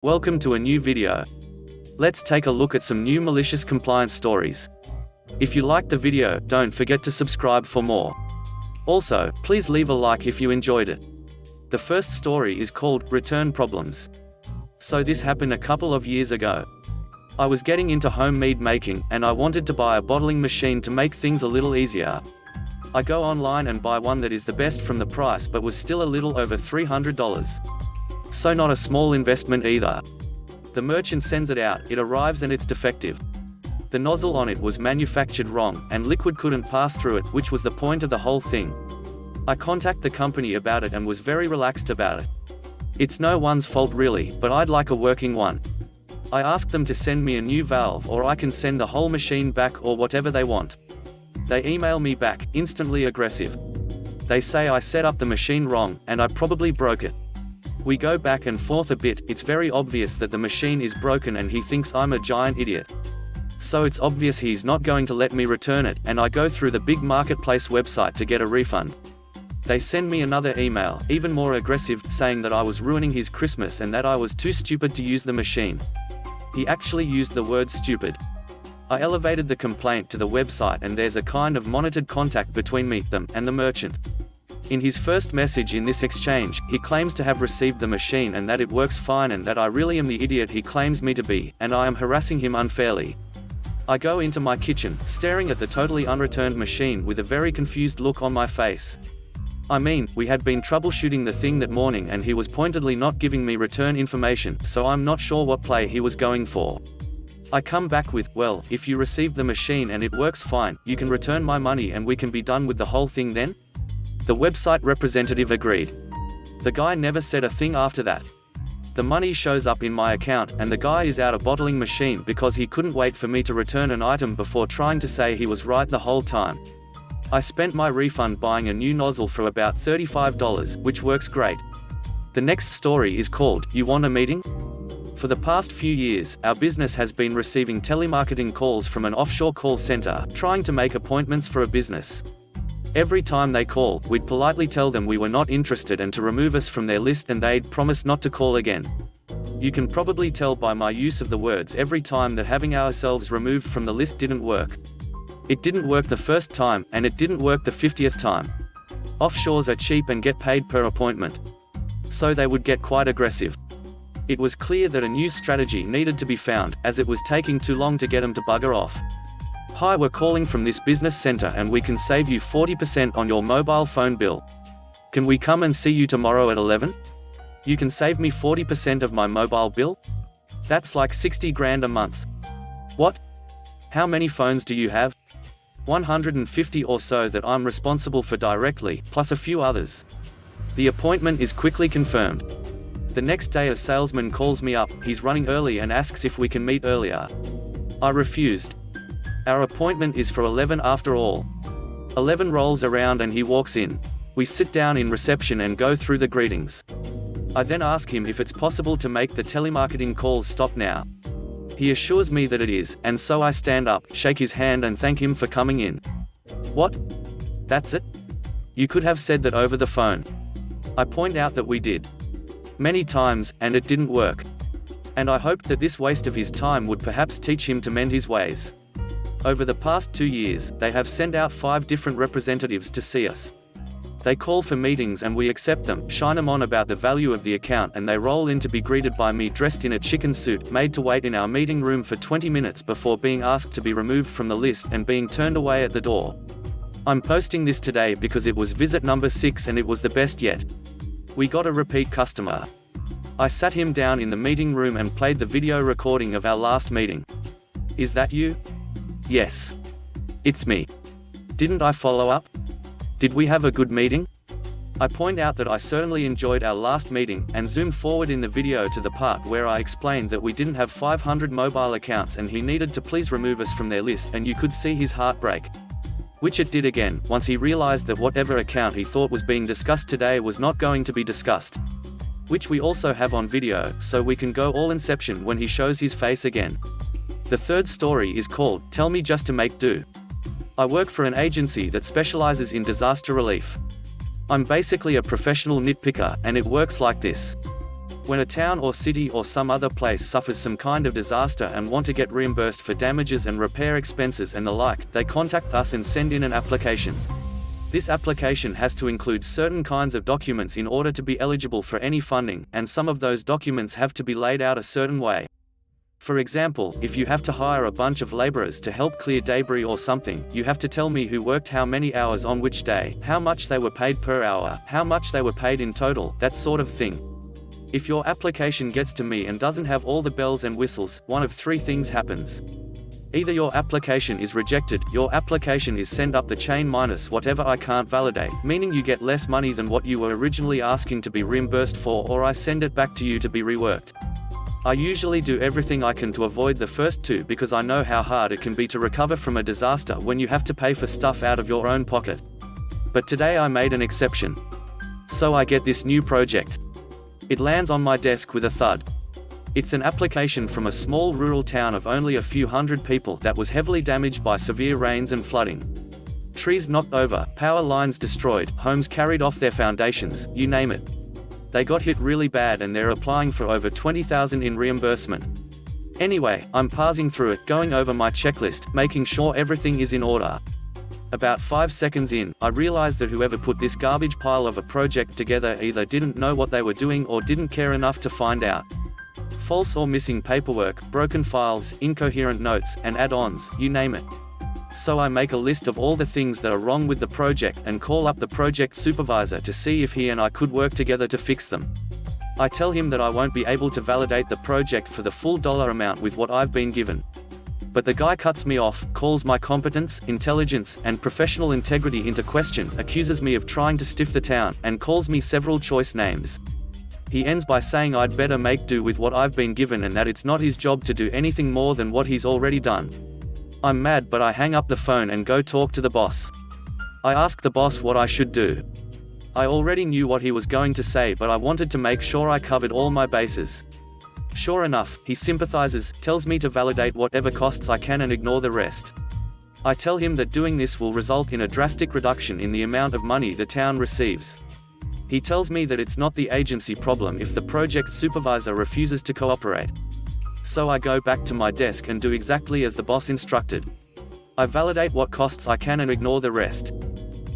Welcome to a new video. Let's take a look at some new malicious compliance stories. If you liked the video, don't forget to subscribe for more. Also, please leave a like if you enjoyed it. The first story is called Return Problems. So this happened a couple of years ago. I was getting into home mead making, and I wanted to buy a bottling machine to make things a little easier. I go online and buy one that is the best from the price but was still a little over $300. So not a small investment either. The merchant sends it out, it arrives and it's defective. The nozzle on it was manufactured wrong, and liquid couldn't pass through it, which was the point of the whole thing. I contact the company about it and was very relaxed about it. It's no one's fault really, but I'd like a working one. I asked them to send me a new valve, or I can send the whole machine back, or whatever they want. They email me back, instantly aggressive. They say I set up the machine wrong, and I probably broke it. We go back and forth a bit. It's very obvious that the machine is broken and he thinks I'm a giant idiot. So it's obvious he's not going to let me return it, and I go through the big marketplace website to get a refund. They send me another email, even more aggressive, saying that I was ruining his Christmas and that I was too stupid to use the machine. He actually used the word stupid. I elevated the complaint to the website, and there's a kind of monitored contact between me, them, and the merchant. In his first message in this exchange, he claims to have received the machine and that it works fine, and that I really am the idiot he claims me to be, and I am harassing him unfairly. I go into my kitchen, staring at the totally unreturned machine with a very confused look on my face. I mean, we had been troubleshooting the thing that morning and he was pointedly not giving me return information, so I'm not sure what play he was going for. I come back with, well, if you received the machine and it works fine, you can return my money and we can be done with the whole thing then? The website representative agreed. The guy never said a thing after that. The money shows up in my account, and the guy is out a bottling machine because he couldn't wait for me to return an item before trying to say he was right the whole time. I spent my refund buying a new nozzle for about $35, which works great. The next story is called, You Want a Meeting? For the past few years, our business has been receiving telemarketing calls from an offshore call center, trying to make appointments for a business. Every time they call, we'd politely tell them we were not interested and to remove us from their list, and they'd promise not to call again. You can probably tell by my use of the words every time that having ourselves removed from the list didn't work. It didn't work the first time, and it didn't work the 50th time. Offshores are cheap and get paid per appointment. So they would get quite aggressive. It was clear that a new strategy needed to be found, as it was taking too long to get them to bugger off. Hi, we're calling from this business center and we can save you 40% on your mobile phone bill. Can we come and see you tomorrow at 11? You can save me 40% of my mobile bill? That's like 60 grand a month. What? How many phones do you have? 150 or so that I'm responsible for directly, plus a few others. The appointment is quickly confirmed. The next day a salesman calls me up, he's running early and asks if we can meet earlier. I refused. Our appointment is for 11 after all. 11 rolls around and he walks in. We sit down in reception and go through the greetings. I then ask him if it's possible to make the telemarketing calls stop now. He assures me that it is, and so I stand up, shake his hand and thank him for coming in. What? That's it? You could have said that over the phone. I point out that we did. Many times, and it didn't work. And I hoped that this waste of his time would perhaps teach him to mend his ways. Over the past 2 years, they have sent out 5 different representatives to see us. They call for meetings and we accept them, shine them on about the value of the account, and they roll in to be greeted by me dressed in a chicken suit, made to wait in our meeting room for 20 minutes before being asked to be removed from the list and being turned away at the door. I'm posting this today because it was visit number 6 and it was the best yet. We got a repeat customer. I sat him down in the meeting room and played the video recording of our last meeting. Is that you? Yes. It's me. Didn't I follow up? Did we have a good meeting? I point out that I certainly enjoyed our last meeting, and zoomed forward in the video to the part where I explained that we didn't have 500 mobile accounts and he needed to please remove us from their list, and you could see his heart break. Which it did again, once he realized that whatever account he thought was being discussed today was not going to be discussed. Which we also have on video, so we can go all inception when he shows his face again. The third story is called, Tell Me Just to Make Do. I work for an agency that specializes in disaster relief. I'm basically a professional nitpicker, and it works like this. When a town or city or some other place suffers some kind of disaster and want to get reimbursed for damages and repair expenses and the like, they contact us and send in an application. This application has to include certain kinds of documents in order to be eligible for any funding, and some of those documents have to be laid out a certain way. For example, if you have to hire a bunch of laborers to help clear debris or something, you have to tell me who worked how many hours on which day, how much they were paid per hour, how much they were paid in total, that sort of thing. If your application gets to me and doesn't have all the bells and whistles, one of three things happens. Either your application is rejected, your application is sent up the chain minus whatever I can't validate, meaning you get less money than what you were originally asking to be reimbursed for, or I send it back to you to be reworked. I usually do everything I can to avoid the first two because I know how hard it can be to recover from a disaster when you have to pay for stuff out of your own pocket. But today I made an exception. So I get this new project. It lands on my desk with a thud. It's an application from a small rural town of only a few hundred people that was heavily damaged by severe rains and flooding. Trees knocked over, power lines destroyed, homes carried off their foundations, you name it. They got hit really bad and they're applying for over $20,000 in reimbursement. Anyway, I'm parsing through it, going over my checklist, making sure everything is in order. About 5 seconds in, I realized that whoever put this garbage pile of a project together either didn't know what they were doing or didn't care enough to find out. False or missing paperwork, broken files, incoherent notes, and add-ons, you name it. So I make a list of all the things that are wrong with the project and call up the project supervisor to see if he and I could work together to fix them. I tell him that I won't be able to validate the project for the full dollar amount with what I've been given. But the guy cuts me off, calls my competence, intelligence, and professional integrity into question, accuses me of trying to stiff the town, and calls me several choice names. He ends by saying I'd better make do with what I've been given and that it's not his job to do anything more than what he's already done. I'm mad, but I hang up the phone and go talk to the boss. I ask the boss what I should do. I already knew what he was going to say, but I wanted to make sure I covered all my bases. Sure enough, he sympathizes, tells me to validate whatever costs I can and ignore the rest. I tell him that doing this will result in a drastic reduction in the amount of money the town receives. He tells me that it's not the agency problem if the project supervisor refuses to cooperate. So I go back to my desk and do exactly as the boss instructed. I validate what costs I can and ignore the rest.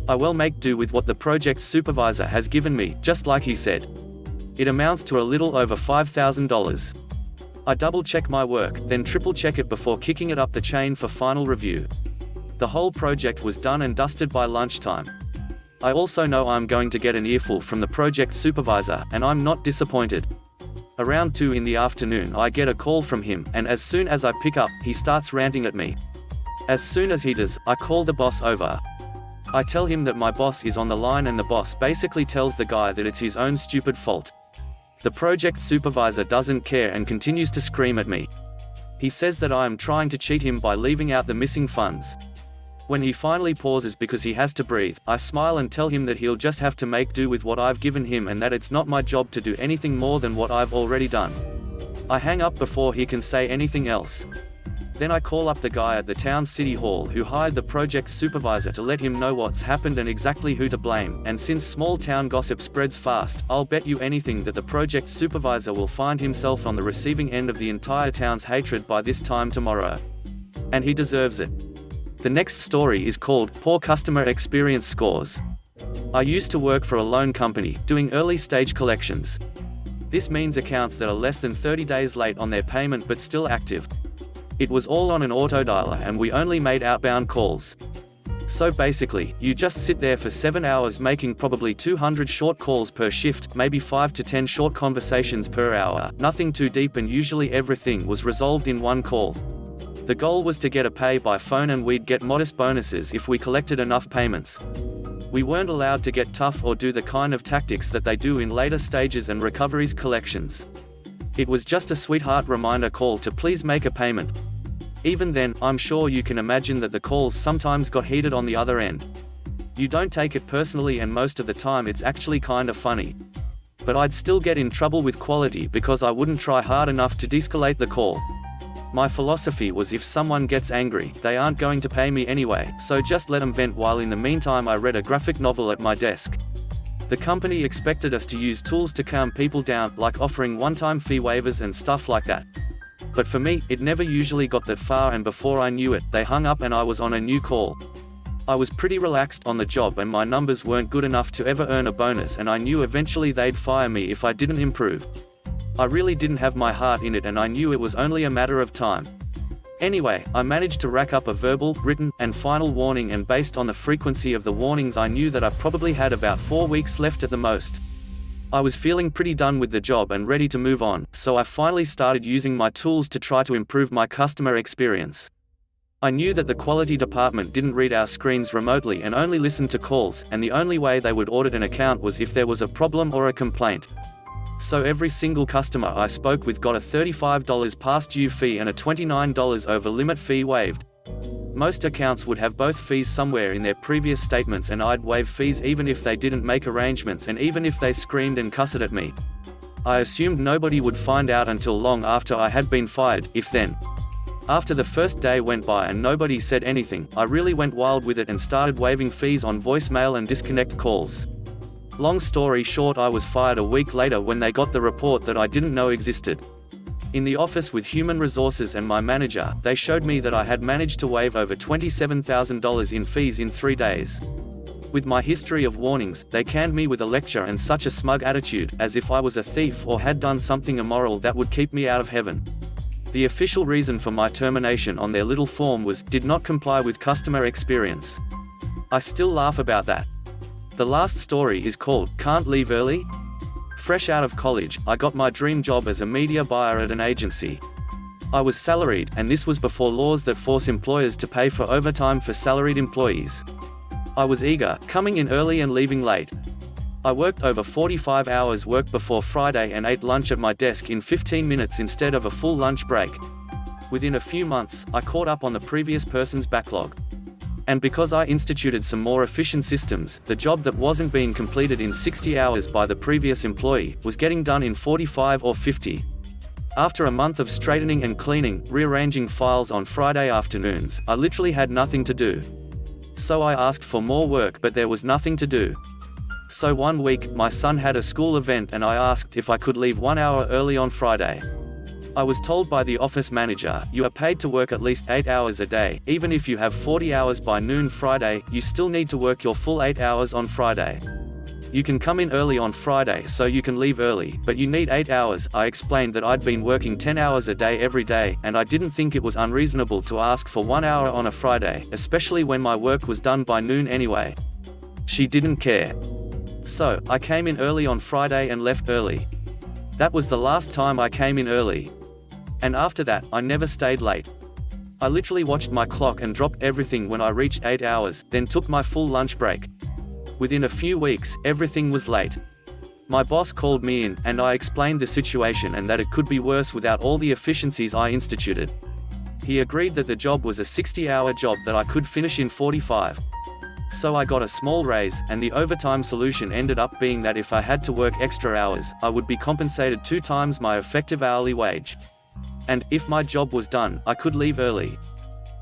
I will make do with what the project supervisor has given me, just like he said. It amounts to a little over $5,000. I double-check my work, then triple-check it before kicking it up the chain for final review. The whole project was done and dusted by lunchtime. I also know I'm going to get an earful from the project supervisor, and I'm not disappointed. Around 2 in the afternoon I get a call from him, and as soon as I pick up, he starts ranting at me. As soon as he does, I call the boss over. I tell him that my boss is on the line, and the boss basically tells the guy that it's his own stupid fault. The project supervisor doesn't care and continues to scream at me. He says that I am trying to cheat him by leaving out the missing funds. When he finally pauses because he has to breathe, I smile and tell him that he'll just have to make do with what I've given him and that it's not my job to do anything more than what I've already done. I hang up before he can say anything else. Then I call up the guy at the town city hall who hired the project supervisor to let him know what's happened and exactly who to blame, and since small town gossip spreads fast, I'll bet you anything that the project supervisor will find himself on the receiving end of the entire town's hatred by this time tomorrow. And he deserves it. The next story is called Poor Customer Experience Scores. I used to work for a loan company, doing early stage collections. This means accounts that are less than 30 days late on their payment but still active. It was all on an autodialer and we only made outbound calls. So basically, you just sit there for 7 hours making probably 200 short calls per shift, maybe 5 to 10 short conversations per hour, nothing too deep, and usually everything was resolved in one call. The goal was to get a pay by phone and we'd get modest bonuses if we collected enough payments. We weren't allowed to get tough or do the kind of tactics that they do in later stages and recoveries collections. It was just a sweetheart reminder call to please make a payment. Even then, I'm sure you can imagine that the calls sometimes got heated on the other end. You don't take it personally and most of the time it's actually kind of funny. But I'd still get in trouble with quality because I wouldn't try hard enough to de-escalate the call. My philosophy was if someone gets angry, they aren't going to pay me anyway, so just let them vent while in the meantime I read a graphic novel at my desk. The The company expected us to use tools to calm people down, like offering one-time fee waivers and stuff like that. But for me, it never usually got that far, and before I knew it, they hung up and I was on a new call. I was pretty relaxed on the job, and my numbers weren't good enough to ever earn a bonus, and I knew eventually they'd fire me if I didn't improve. I really didn't have my heart in it, and I knew it was only a matter of time. Anyway, I managed to rack up a verbal, written, and final warning, and based on the frequency of the warnings I knew that I probably had about 4 weeks left at the most. I was feeling pretty done with the job and ready to move on, so I finally started using my tools to try to improve my customer experience. I knew that the quality department didn't read our screens remotely and only listened to calls, and the only way they would audit an account was if there was a problem or a complaint. So every single customer I spoke with got a $35 past due fee and a $29 over limit fee waived. Most accounts would have both fees somewhere in their previous statements, and I'd waive fees even if they didn't make arrangements, and even if they screamed and cussed at me. I assumed nobody would find out until long after I had been fired, if then. After the first day went by and nobody said anything, I really went wild with it and started waiving fees on voicemail and disconnect calls. Long story short, I was fired a week later when they got the report that I didn't know existed. In the office with human resources and my manager, they showed me that I had managed to waive over $27,000 in fees in 3 days. With my history of warnings, they canned me with a lecture and such a smug attitude, as if I was a thief or had done something immoral that would keep me out of heaven. The official reason for my termination on their little form was, "Did not comply with customer experience." I still laugh about that. The last story is called, "Can't Leave Early?" Fresh out of college, I got my dream job as a media buyer at an agency. I was salaried, and this was before laws that force employers to pay for overtime for salaried employees. I was eager, coming in early and leaving late. I worked over 45 hours work before Friday and ate lunch at my desk in 15 minutes instead of a full lunch break. Within a few months, I caught up on the previous person's backlog. And because I instituted some more efficient systems, the job that wasn't being completed in 60 hours by the previous employee was getting done in 45 or 50. After a month of straightening and cleaning, rearranging files on Friday afternoons, I literally had nothing to do. So I asked for more work, but there was nothing to do. So one week, my son had a school event and I asked if I could leave 1 hour early on Friday. I was told by the office manager, "You are paid to work at least 8 hours a day. Even if you have 40 hours by noon Friday, you still need to work your full 8 hours on Friday. You can come in early on Friday so you can leave early, but you need 8 hours." I explained that I'd been working 10 hours a day every day, and I didn't think it was unreasonable to ask for 1 hour on a Friday, especially when my work was done by noon anyway. She didn't care. So, I came in early on Friday and left early. That was the last time I came in early. And after that, I never stayed late. I literally watched my clock and dropped everything when I reached 8 hours, then took my full lunch break. Within a few weeks, everything was late. My boss called me in, and I explained the situation and that it could be worse without all the efficiencies I instituted. He agreed that the job was a 60-hour job that I could finish in 45. So I got a small raise, and the overtime solution ended up being that if I had to work extra hours, I would be compensated 2 times my effective hourly wage. And, if my job was done, I could leave early.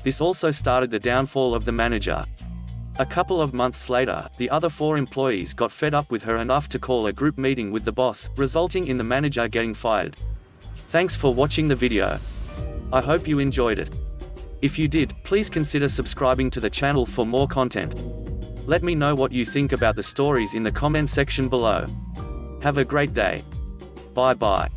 This also started the downfall of the manager. A couple of months later, the other 4 employees got fed up with her enough to call a group meeting with the boss, resulting in the manager getting fired. Thanks for watching the video. I hope you enjoyed it. If you did, please consider subscribing to the channel for more content. Let me know what you think about the stories in the comment section below. Have a great day. Bye bye.